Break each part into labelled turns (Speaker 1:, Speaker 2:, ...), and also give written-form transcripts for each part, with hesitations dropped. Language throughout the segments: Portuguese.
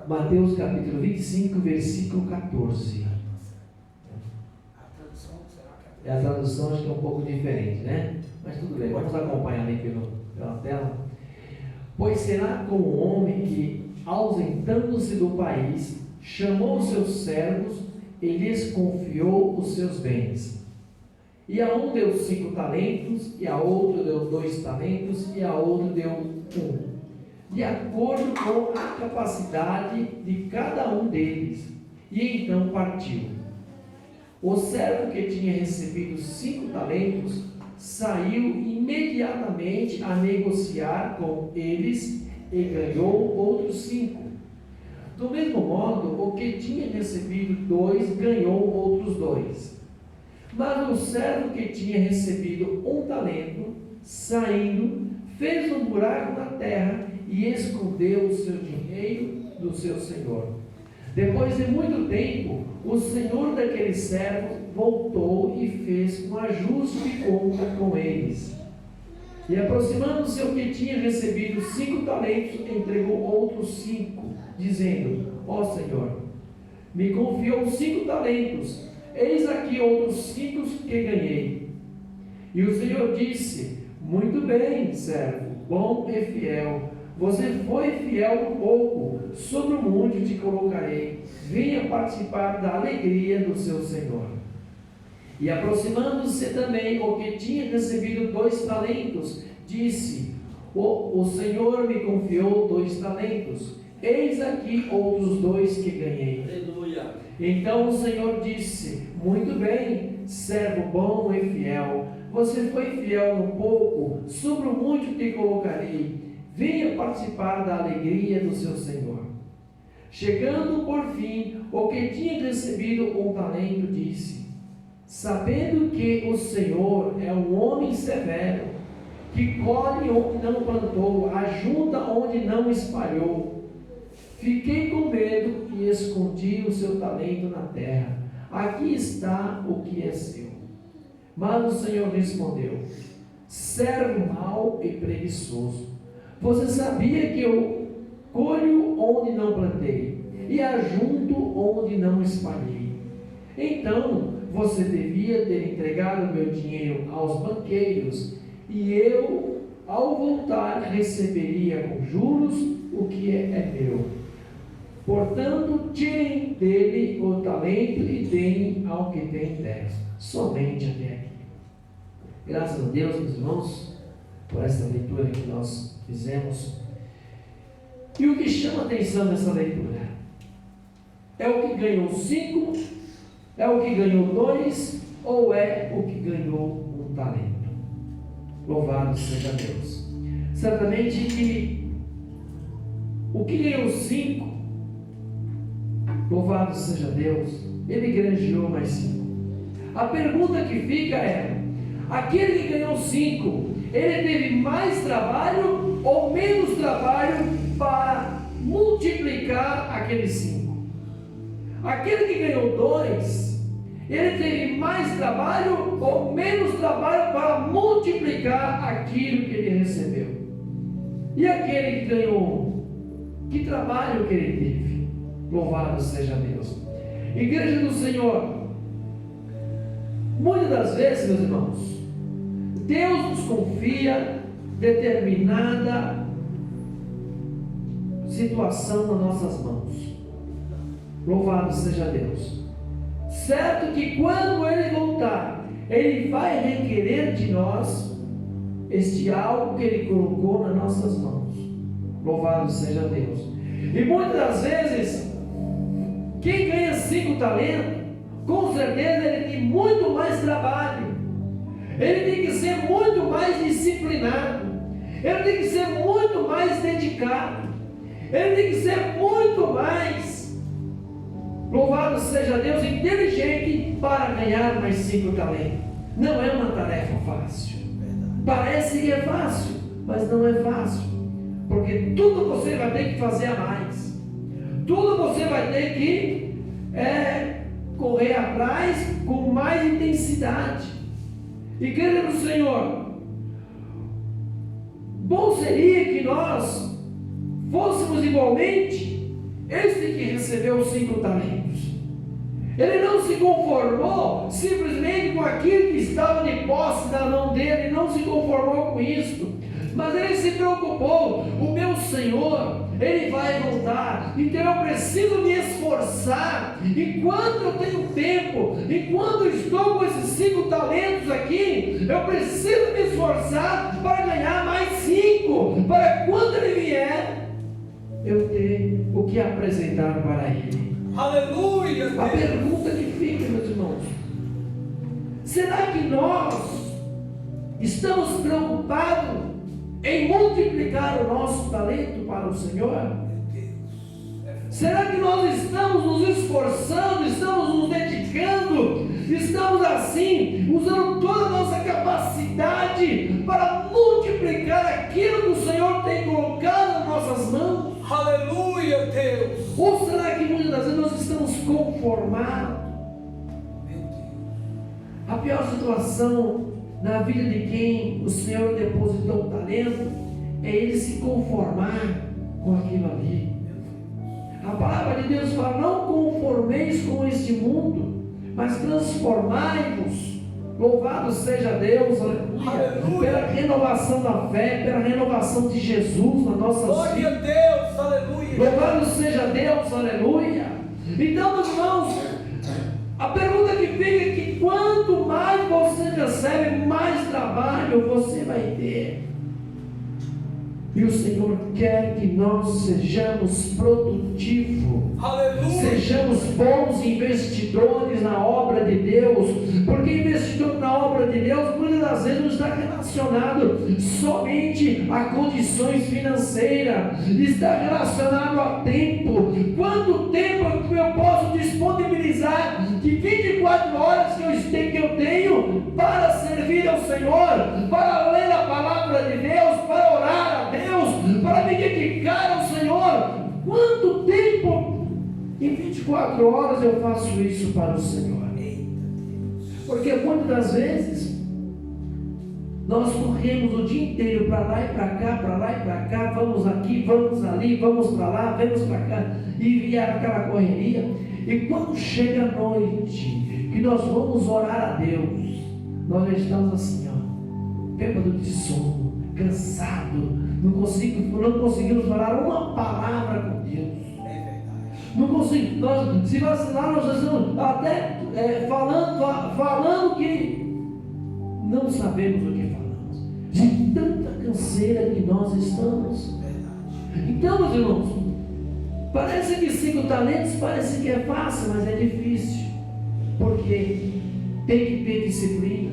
Speaker 1: Mateus capítulo 25, versículo 14. A tradução acho que é um pouco diferente, né? Mas tudo bem, vamos acompanhar aí pela tela. Pois será como um homem que, ausentando-se do país, chamou os seus servos e lhes confiou os seus bens. E a um deu 5 talentos, e a outro deu 2 talentos, e a outro deu 1, de acordo com a capacidade de cada um deles. E então partiu. O servo que tinha recebido 5 talentos saiu imediatamente a negociar com eles e ganhou outros 5. Do mesmo modo, o que tinha recebido 2 ganhou outros 2. Mas o servo que tinha recebido 1 talento, saindo, fez um buraco na terra e escondeu o seu dinheiro do seu senhor. Depois de muito tempo, o senhor daquele servo voltou e fez um ajuste de conta com eles. E aproximando-se o que tinha recebido 5 talentos, entregou outros 5, dizendo: ó Senhor, me confiou 5 talentos, eis aqui outros 5 que ganhei. E o Senhor disse: muito bem, servo, bom e fiel. Você foi fiel no pouco, sobre o mundo te colocarei. Venha participar da alegria do seu Senhor. E aproximando-se também o que tinha recebido 2 talentos, disse: o Senhor me confiou 2 talentos, eis aqui outros 2 que ganhei.
Speaker 2: Aleluia.
Speaker 1: Então o Senhor disse: muito bem, servo bom e fiel. Você foi fiel no pouco, sobre o muito te colocarei. Venha participar da alegria do seu Senhor. Chegando por fim, o que tinha recebido 1 talento disse: sabendo que o Senhor é um homem severo, que colhe onde não plantou, ajunta onde não espalhou, fiquei com medo e escondi o seu talento na terra. Aqui está o que é seu. Mas o Senhor respondeu: servo mau e preguiçoso, você sabia que eu colho onde não plantei e ajunto onde não espalhei. Então você devia ter entregado meu dinheiro aos banqueiros, e eu, ao voltar, receberia com juros o que é meu. Portanto, tirem dele o talento e deem ao que tem 10. Somente até aqui. Graças a Deus, meus irmãos, por essa leitura que nós fizemos. E o que chama a atenção nessa leitura? É o que ganhou 5? É o que ganhou 2? Ou é o que ganhou 1 talento? Louvado seja Deus. Certamente que o que ganhou 5, louvado seja Deus, ele granjeou mais 5. A pergunta que fica é: aquele que ganhou 5, ele teve mais trabalho ou menos trabalho para multiplicar aqueles 5? Aquele que ganhou 2, ele teve mais trabalho ou menos trabalho para multiplicar aquilo que ele recebeu? E aquele que ganhou 1, que trabalho que ele teve? Louvado seja Deus. Igreja do Senhor, muitas das vezes, meus irmãos, Deus nos confia determinada situação nas nossas mãos. Louvado seja Deus. Certo que quando Ele voltar, Ele vai requerer de nós este algo que Ele colocou nas nossas mãos. Louvado seja Deus. E muitas das vezes, quem ganha 5 talentos, com certeza ele tem muito mais trabalho. Ele tem que ser muito mais disciplinado. Ele tem que ser muito mais dedicado. Ele tem que ser muito mais, louvado seja Deus, inteligente para ganhar mais 5 talentos. Não é uma tarefa fácil. Parece que é fácil, mas não é fácil. Porque tudo você vai ter que fazer a mais. Tudo você vai ter que correr atrás com mais intensidade. Igreja do Senhor, bom seria que nós fôssemos igualmente este que recebeu os 5 talentos. Ele não se conformou simplesmente com aquilo que estava de posse na mão dele, não se conformou com isso, mas ele se preocupou: o meu Senhor, Ele vai voltar, então eu preciso me esforçar, enquanto eu tenho tempo, enquanto estou com esses 5 talentos aqui, eu preciso me esforçar para ganhar mais 5, para quando Ele vier, eu ter o que apresentar para Ele.
Speaker 2: Aleluia!
Speaker 1: A pergunta que fica, meus irmãos: será que nós estamos preocupados em multiplicar o nosso talento para o Senhor? Será que nós estamos nos esforçando, estamos nos dedicando, estamos assim, usando toda a nossa capacidade para multiplicar aquilo que o Senhor tem colocado nas nossas mãos?
Speaker 2: Aleluia, Deus!
Speaker 1: Ou será que muitas das vezes nós estamos conformados?
Speaker 2: Meu Deus!
Speaker 1: A pior situação na vida de quem o Senhor depositou o talento é ele se conformar com aquilo ali. A palavra de Deus fala: não conformeis com este mundo, mas transformai-vos. Louvado seja Deus, aleluia, pela renovação da fé, pela renovação de Jesus na nossa vida.
Speaker 2: Glória a Deus, aleluia.
Speaker 1: Louvado seja Deus, aleluia. Então, meus irmãos, a pergunta que fica é que quanto mais você recebe, mais trabalho você vai ter. E o Senhor quer que nós sejamos produtivos,
Speaker 2: aleluia,
Speaker 1: sejamos bons investidores na obra de Deus, porque investidor na obra de Deus muitas das vezes não está relacionado somente a condições financeiras, está relacionado a tempo. Quanto tempo eu posso disponibilizar de 24 horas que eu tenho para servir ao Senhor, para ler a palavra de Deus, para orar a Deus, para me dedicar ao Senhor? Quanto tempo em 24 horas eu faço isso para o Senhor? Porque muitas das vezes nós corremos o dia inteiro para lá e para cá, para lá e para cá, vamos aqui, vamos ali, vamos para lá, vamos para cá, e aquela correria. E quando chega a noite, que nós vamos orar a Deus, nós já estamos assim, bêbado de sono, cansado, não conseguimos falar uma palavra com Deus. Não conseguimos, se vacilar, nós estamos até falando que não sabemos o que falamos, de tanta canseira que nós estamos. Então, meus irmãos, parece que 5 talentos parece que é fácil, mas é difícil, porque tem que ter disciplina,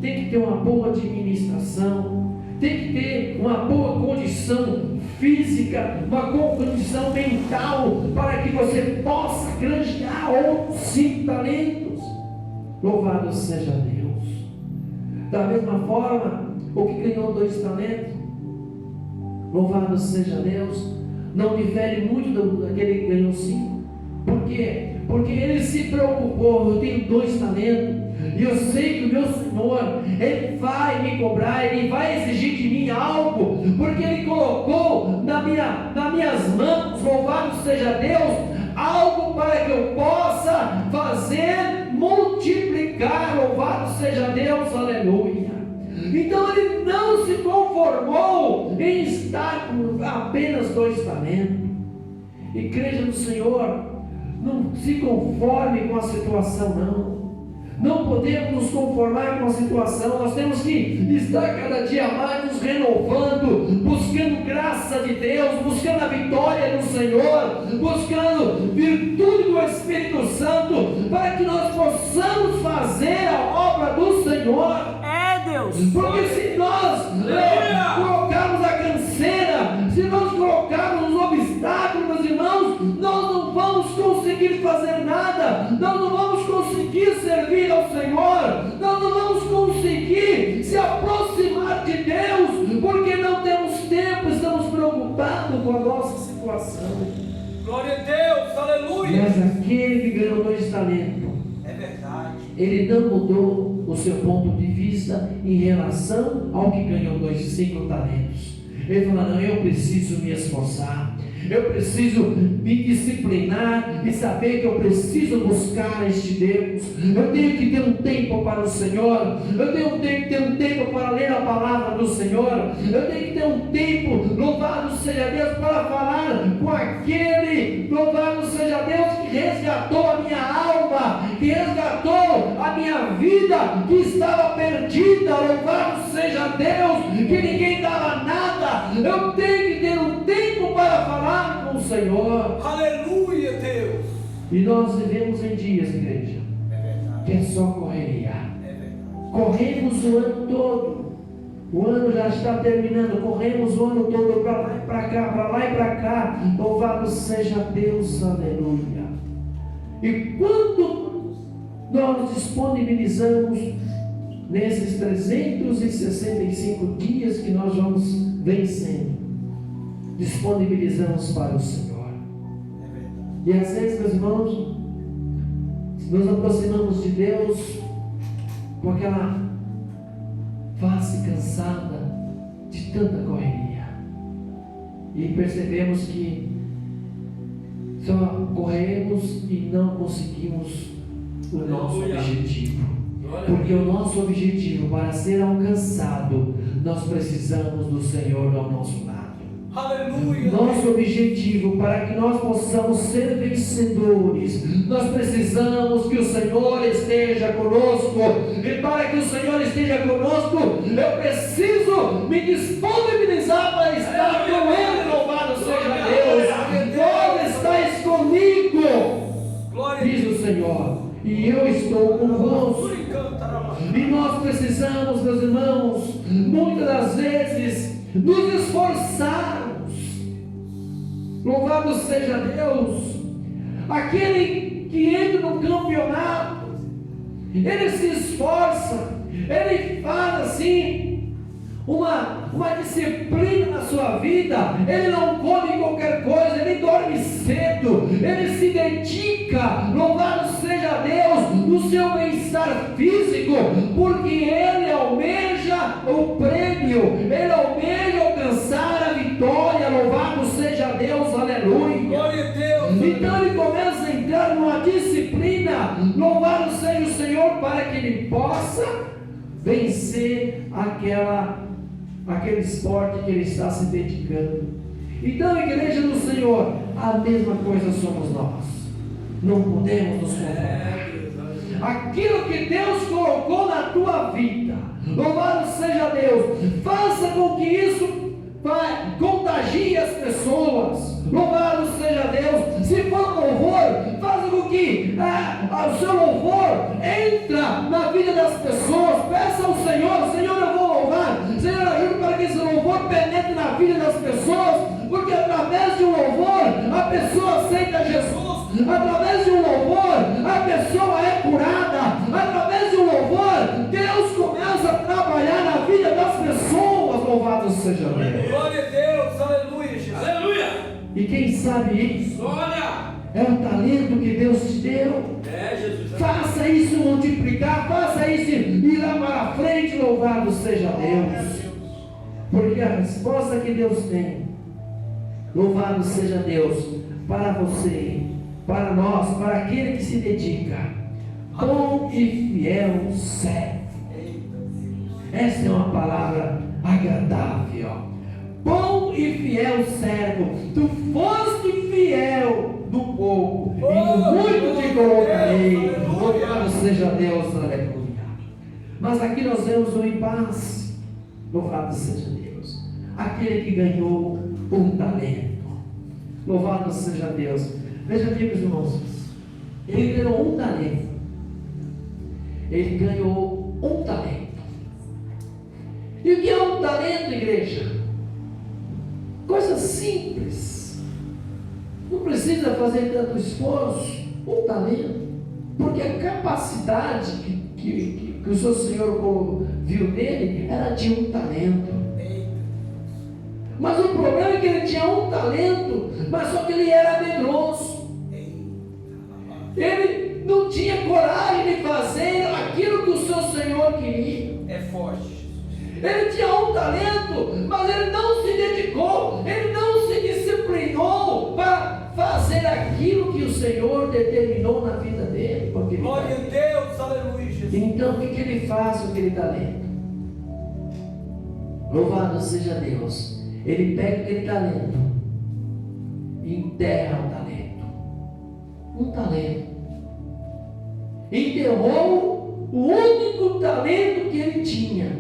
Speaker 1: tem que ter uma boa administração, tem que ter uma boa condição física, uma boa condição mental, para que você possa granjear outros 5 talentos. Louvado seja Deus. Da mesma forma, o que ganhou 2 talentos, louvado seja Deus, não difere muito daquele que ganhou 5. Por quê? Porque ele se preocupou: eu tenho 2 talentos, e eu sei que o meu Senhor, Ele vai me cobrar, Ele vai exigir de mim algo, porque Ele colocou nas minhas mãos, louvado seja Deus, algo para que eu possa fazer multiplicar, louvado seja Deus, aleluia. Então Ele não se conformou em estar com apenas 2 talentos. Igreja do Senhor, não se conforme com a situação, não. Não podemos nos conformar com a situação. Nós temos que estar cada dia mais nos renovando, buscando graça de Deus, buscando a vitória do Senhor, buscando virtude do Espírito Santo, para que nós possamos fazer a obra do Senhor.
Speaker 2: É, Deus!
Speaker 1: Porque se nós colocarmos a canseira, se nós colocarmos os obstáculos, meus irmãos, nós não vamos conseguir fazer nada, nós não vamos conseguir servir ao Senhor, nós não vamos conseguir se aproximar de Deus, porque não temos tempo, estamos preocupados com a nossa situação.
Speaker 2: Glória a Deus, aleluia!
Speaker 1: Mas aquele que ganhou 2 talentos,
Speaker 2: é verdade,
Speaker 1: ele não mudou o seu ponto de vista em relação ao que ganhou 5 talentos. Ele fala: não, eu preciso me esforçar, eu preciso me disciplinar e saber que eu preciso buscar este Deus. Eu tenho que ter um tempo para o Senhor, eu tenho que ter um tempo para ler a palavra do Senhor, eu tenho que ter um tempo, louvado seja Deus, para falar com aquele, louvado seja Deus, que resgatou a minha alma, que resgatou a minha vida, que estava perdida. Louvado seja Deus, que ninguém dava nada. Eu tenho que ter um tempo para falar com o Senhor.
Speaker 2: Aleluia, Deus.
Speaker 1: E nós vivemos em dias, igreja, que é só correria. Corremos o ano todo. O ano já está terminando. Corremos o ano todo para lá e para cá, para lá e para cá. Louvado seja Deus, aleluia. E quando nós disponibilizamos nesses 365 dias que nós vamos vencendo, disponibilizamos para o Senhor. E às vezes, meus irmãos, nos aproximamos de Deus com aquela face cansada de tanta correria, e percebemos que só corremos e não conseguimos o nosso objetivo. Porque o nosso objetivo, para ser alcançado, nós precisamos do Senhor ao nosso lado.
Speaker 2: Aleluia.
Speaker 1: Nosso objetivo, para que nós possamos ser vencedores, nós precisamos que o Senhor esteja conosco. E para que o Senhor esteja conosco, eu preciso me disponibilizar para estar com Ele. Louvado seja Deus. Vós estáis comigo, diz o Senhor, e eu estou convosco. E nós precisamos, meus irmãos, muitas das vezes nos esforçarmos. Louvado seja Deus. Aquele que entra no campeonato, ele se esforça, ele faz assim uma disciplina na sua vida. Ele não come qualquer coisa, ele dorme cedo, ele se dedica, louvado seja Deus, no seu bem-estar físico, porque ele almeja o prêmio, ele almeja alcançar a vitória. Louvado seja Deus, aleluia.
Speaker 2: Glória a Deus.
Speaker 1: Então ele começa a entrar numa disciplina, louvado seja o Senhor, para que ele possa vencer aquele esporte que ele está se dedicando. Então, a igreja do Senhor, a mesma coisa somos nós. Não podemos nos conformar. Aquilo que Deus colocou na tua vida, louvado seja Deus, faça com que isso contagie as pessoas. Louvado seja Deus. Se for louvor, faça com que o seu louvor entra na vida das pessoas. Peça ao Senhor: Senhor, eu vou louvar. Senhor, ajude para que esse louvor penetre na vida das pessoas, porque através de um louvor a pessoa aceita Jesus. Através de um louvor a pessoa é curada. Através de um louvor Deus começa a trabalhar na vida das pessoas. Louvado seja Deus.
Speaker 2: Glória a Deus, aleluia, Jesus. Aleluia.
Speaker 1: E quem sabe isso?
Speaker 2: Olha,
Speaker 1: é um talento que Deus te deu.
Speaker 2: Jesus.
Speaker 1: Faça isso multiplicar, faça isso ir lá para frente. Louvado seja Deus. Porque a resposta que Deus tem, louvado seja Deus, para você, para nós, para aquele que se dedica, bom e fiel servo. Essa é uma palavra agradável. Bom e fiel servo, tu foste fiel do pouco, e no muito te colocarei. Louvado seja Deus, aleluia. Mas aqui nós vemos um impasse. Louvado seja Deus. Aquele que ganhou um talento. Louvado seja Deus. Veja bem, meus irmãos, ele ganhou um talento. Ele ganhou um talento. E o que é um talento, igreja? Coisa simples. Não precisa fazer tanto esforço. Um talento. Porque a capacidade que o seu Senhor viu nele era de um talento. Mas o problema é que ele tinha um talento, mas só que ele era medroso. Ele não tinha coragem de fazer aquilo que o seu Senhor queria.
Speaker 2: É forte.
Speaker 1: Ele tinha um talento, mas ele não se dedicou, ele não se disciplinou para fazer aquilo que o Senhor determinou na vida dele.
Speaker 2: Glória a Deus, aleluia, Jesus.
Speaker 1: Então o que ele faz com aquele talento? Louvado seja Deus. Ele pega aquele talento e enterra o talento. Um talento. Enterrou o único talento que ele tinha.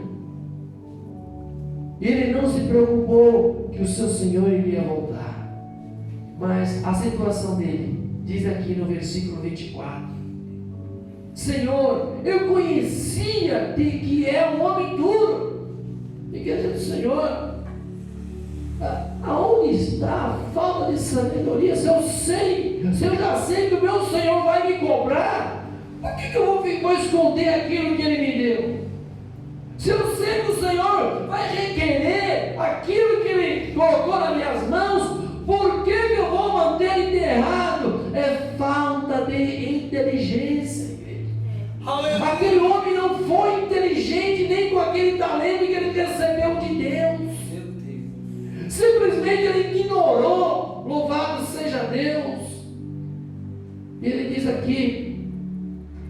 Speaker 1: Ele não se preocupou que o seu Senhor iria voltar. Mas a situação dele diz aqui no versículo 24: Senhor, eu conhecia de que é um homem duro. Igreja do Senhor, aonde está a falta de sabedoria? Se eu já sei que o meu Senhor vai me cobrar, por que eu vou esconder aquilo que Ele me deu? Se eu sei que o Senhor vai requerer aquilo que Ele colocou nas minhas mãos, por que eu vou manter enterrado? É falta de inteligência. Aquele homem não foi inteligente nem com aquele talento que ele recebeu de Deus. Simplesmente ele ignorou. Louvado seja Deus. Ele diz aqui: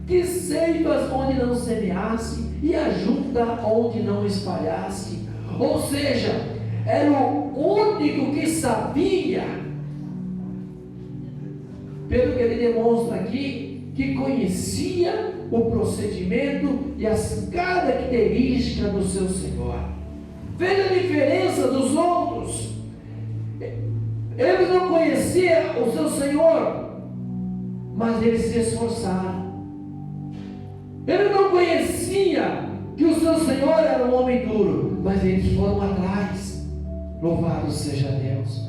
Speaker 1: que seivas onde não semeasse, e ajuda onde não espalhasse. Ou seja, era o único que sabia, pelo que ele demonstra aqui, que conhecia o procedimento e as características do seu Senhor. Veja a diferença dos outros. Eles não conheciam o seu Senhor, mas eles se esforçaram. Ele não conhecia que o seu Senhor era um homem duro, mas eles foram atrás. Louvado seja Deus.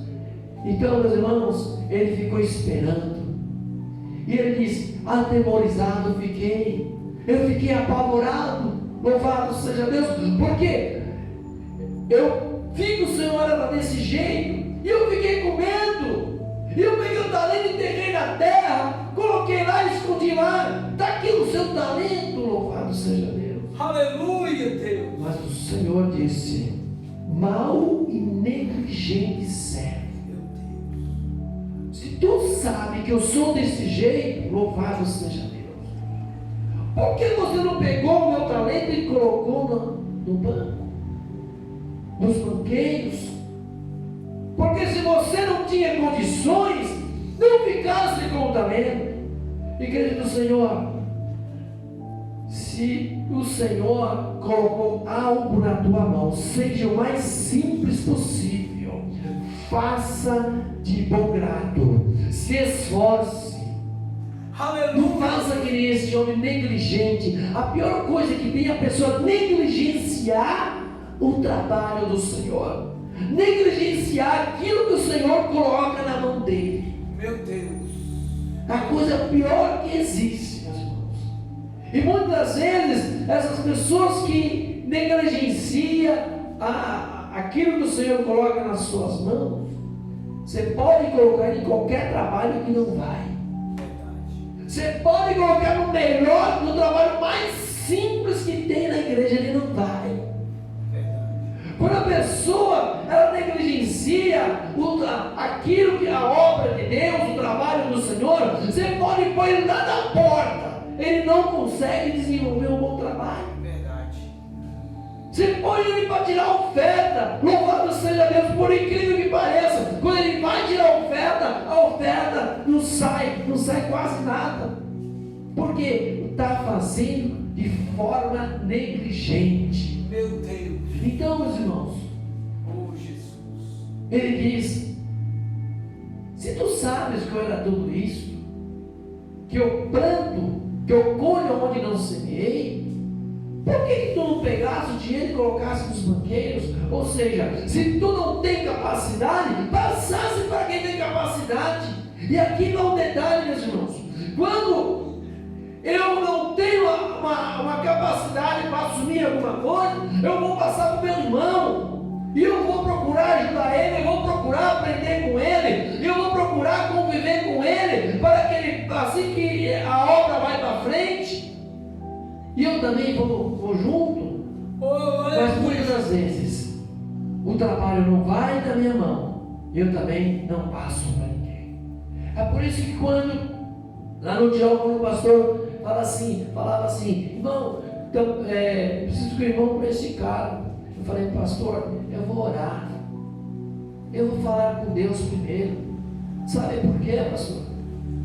Speaker 1: Então, meus irmãos, ele ficou esperando. E ele diz: atemorizado fiquei. Eu fiquei apavorado. Louvado seja Deus. Porque eu vi que o Senhor era desse jeito. E eu fiquei com medo. E eu peguei o talento e enterrei na terra. Coloquei lá e escondi lá. Está aqui o seu talento. Louvado seja Deus.
Speaker 2: Aleluia, Deus.
Speaker 1: Mas o Senhor disse: mau e negligente servo. Se tu sabe que eu sou desse jeito, louvado seja Deus. Por que você não pegou o meu talento e colocou no banco? Nos banqueiros? Porque se você não tinha condições, não ficasse com o talento. Igreja do Senhor, se o Senhor colocou algo na tua mão, seja o mais simples possível, faça de bom grado, se esforce.
Speaker 2: Aleluia.
Speaker 1: Não faça que nem esse homem negligente. A pior coisa que tem é a pessoa negligenciar o trabalho do Senhor, negligenciar aquilo que o Senhor coloca na mão dele.
Speaker 2: Meu Deus.
Speaker 1: A coisa pior que existe, meus irmãos. E muitas das vezes essas pessoas que negligenciam aquilo que o Senhor coloca nas suas mãos, você pode colocar em qualquer trabalho que não vai. Você pode colocar no trabalho mais simples que tem na igreja, ele não vai. Quando a pessoa ela negligencia aquilo que é a obra de Deus, o trabalho do Senhor, você pode pôr ele lá na porta, ele não consegue desenvolver um bom trabalho. Você põe ele para tirar oferta, louvado seja Deus, por incrível que pareça, quando ele vai tirar a oferta não sai quase nada, porque está fazendo de forma negligente.
Speaker 2: Meu Deus.
Speaker 1: Então, meus irmãos,
Speaker 2: Oh, Jesus.
Speaker 1: ele diz: se tu sabes que eu era tudo isso, que eu planto, que eu colho onde não semeei, por que tu não pegasse o dinheiro e colocasse nos banqueiros? Ou seja, se tu não tem capacidade, passasse para quem tem capacidade. E aqui não é um detalhe, meus irmãos. Quando eu não tenho uma capacidade para assumir alguma coisa, eu vou passar para o meu irmão. E eu vou procurar ajudar ele, eu vou procurar aprender com ele, eu vou procurar conviver com ele, para que ele, assim que a obra vai para frente, e eu também vou junto. Mas muitas trabalho não vai da minha mão, eu também não passo para ninguém. É por isso que quando, lá no diálogo, o pastor falava assim, irmão, então, preciso que o irmão para esse cara. Eu falei, pastor, eu vou orar, eu vou falar com Deus primeiro. Sabe por quê, pastor?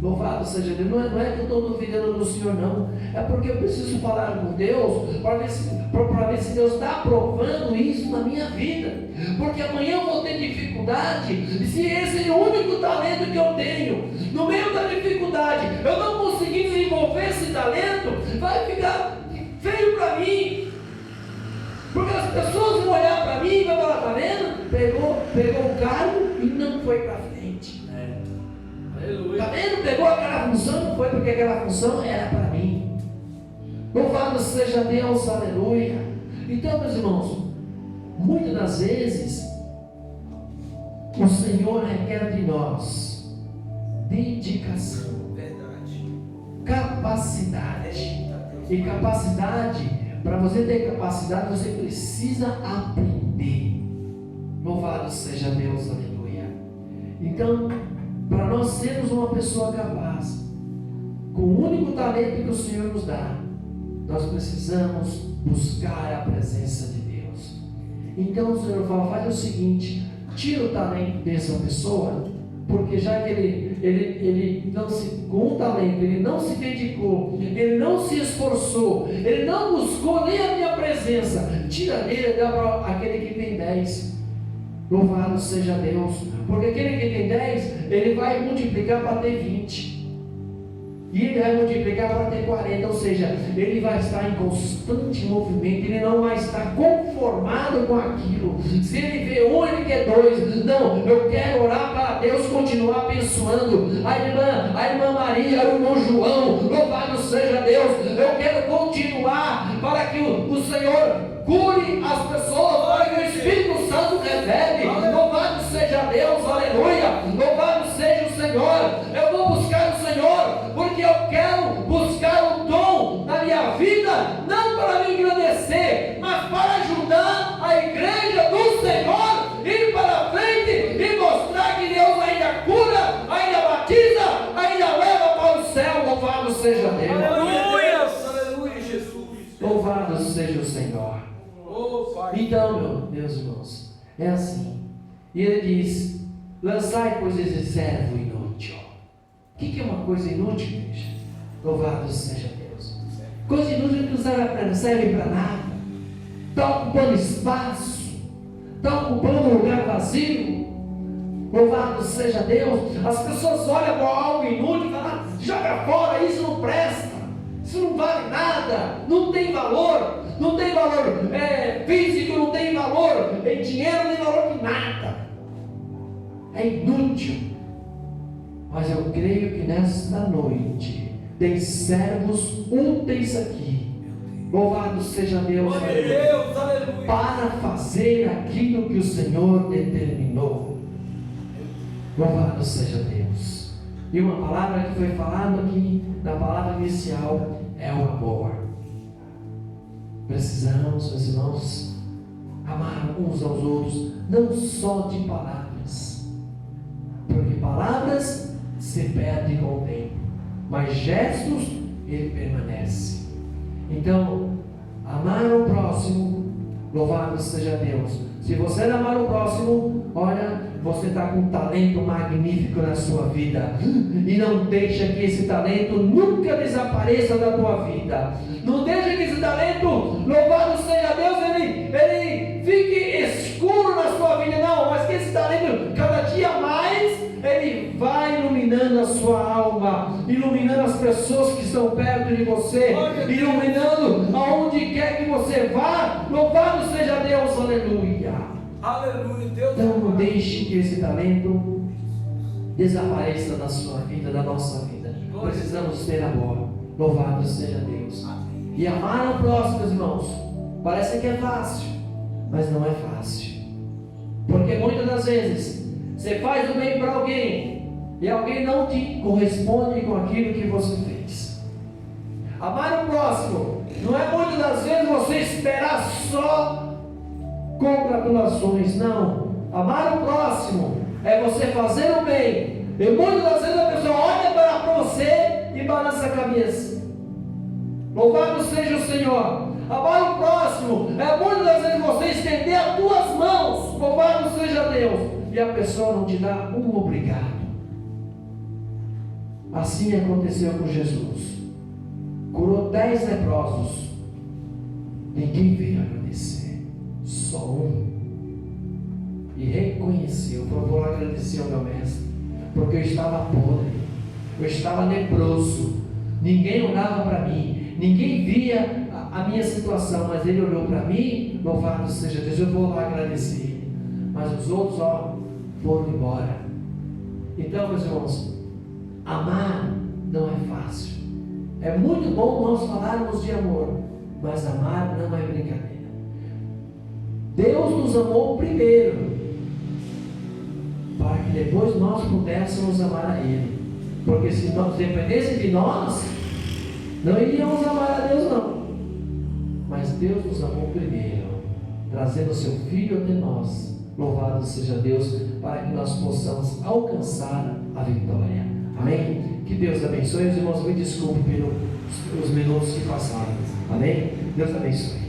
Speaker 1: Louvado seja Deus. Não é que eu estou duvidando do Senhor, não. É porque eu preciso falar com Deus para ver se Deus está aprovando isso na minha vida. Porque amanhã eu vou ter dificuldade. E se esse é o único talento que eu tenho, no meio da dificuldade, eu não conseguir desenvolver esse talento, vai ficar feio para mim. Porque as pessoas vão olhar para mim e vão falar, está vendo? Pegou o cargo e não foi para frente. Está vendo? Pegou aquela função, não foi porque aquela função era para mim. Louvado seja Deus, aleluia. Então, meus irmãos, muitas das vezes o Senhor requer de nós dedicação, capacidade. E capacidade, para você ter capacidade, você precisa aprender. Louvado seja Deus, aleluia. Então, para nós sermos uma pessoa capaz, com o único talento que o Senhor nos dá, nós precisamos buscar a presença de Deus. Então o Senhor fala, faz o seguinte, tira o talento dessa pessoa, porque já que ele não se, com o talento, ele não se dedicou, ele não se esforçou, ele não buscou nem a minha presença, tira dele e dá para aquele que tem 10. Louvado seja Deus, porque aquele que tem 10, ele vai multiplicar para ter 20, e ele vai multiplicar para ter 40, ou seja, ele vai estar em constante movimento, ele não vai estar conformado com aquilo. Se ele vê um, ele quer 2, não, eu quero orar para Deus continuar abençoando a irmã Maria, o irmão João, louvado seja Deus, eu quero continuar para que o Senhor cure as pessoas, para que o Espírito Santo revele. Louvado seja Deus, aleluia. Louvado seja o Senhor. Eu vou buscar o Senhor, porque eu quero buscar o dom na minha vida, não para me engrandecer, mas para ajudar a igreja do Senhor ir para frente e mostrar que Deus ainda cura, ainda batiza, ainda leva para o céu. Louvado seja Deus.
Speaker 2: Aleluia, aleluia, Jesus.
Speaker 1: Louvado seja o Senhor. Então, meus irmãos, é assim. E ele diz, lançai coisas de servo inútil. O que é uma coisa inútil, igreja? Louvado seja Deus. Coisa inútil que não serve para nada. Está ocupando espaço, está ocupando um lugar vazio. Louvado seja Deus. As pessoas olham para algo inútil e falam, joga fora, isso não presta, isso não vale nada, não tem valor. Não tem valor físico, não tem valor em dinheiro, não tem valor em nada. É inútil. Mas eu creio que nesta noite tem servos úteis aqui. Louvado seja Deus, aleluia, para fazer aquilo que o Senhor determinou. Louvado seja Deus. E uma palavra que foi falada aqui, na palavra inicial, é o amor. Precisamos, meus irmãos, amar uns aos outros, não só de palavras, porque palavras se perdem com o tempo, mas gestos, ele permanece. Então, amar o próximo, louvado seja Deus. Se você não amar o próximo, olha, você está com um talento magnífico na sua vida, e não deixa que esse talento nunca desapareça da tua vida. Não deixa que esse talento, louvado seja Deus, ele fique escuro na sua vida, não, mas que esse talento, cada dia mais, ele vai iluminando a sua alma, iluminando as pessoas que estão perto de você, iluminando aonde quer que você vá. Louvado seja Deus, aleluia.
Speaker 2: Aleluia, Deus.
Speaker 1: Então não deixe que esse talento desapareça da sua vida, da nossa vida. Precisamos ter amor. Louvado seja Deus. E amar o próximo, meus irmãos, parece que é fácil, mas não é fácil. Porque muitas das vezes você faz o bem para alguém e alguém não te corresponde com aquilo que você fez. Amar o próximo não é muitas das vezes você esperar só congratulações. Não. Amar o próximo é você fazer o bem. E muitas vezes a pessoa olha para você e balança a cabeça. Louvado seja o Senhor. Amar o próximo é muitas vezes você estender as tuas mãos. Louvado seja Deus. E a pessoa não te dá um obrigado. Assim aconteceu com Jesus. Curou 10 leprosos. Ninguém veio agradecer. Só um. E reconheceu. Falou: vou lá agradecer ao meu mestre. Porque eu estava podre. Eu estava leproso. Ninguém olhava para mim. Ninguém via a minha situação. Mas ele olhou para mim. Louvado seja Deus. Eu vou lá agradecer. Mas os outros, foram embora. Então, meus irmãos, amar não é fácil. É muito bom nós falarmos de amor, mas amar não é brincadeira. Deus nos amou primeiro, para que depois nós pudéssemos amar a Ele. Porque se nós dependesse de nós, não iríamos amar a Deus não. Mas Deus nos amou primeiro, trazendo o seu Filho até nós. Louvado seja Deus, para que nós possamos alcançar a vitória. Amém? Que Deus abençoe. Os irmãos, me desculpe pelos minutos que passaram. Amém? Deus abençoe.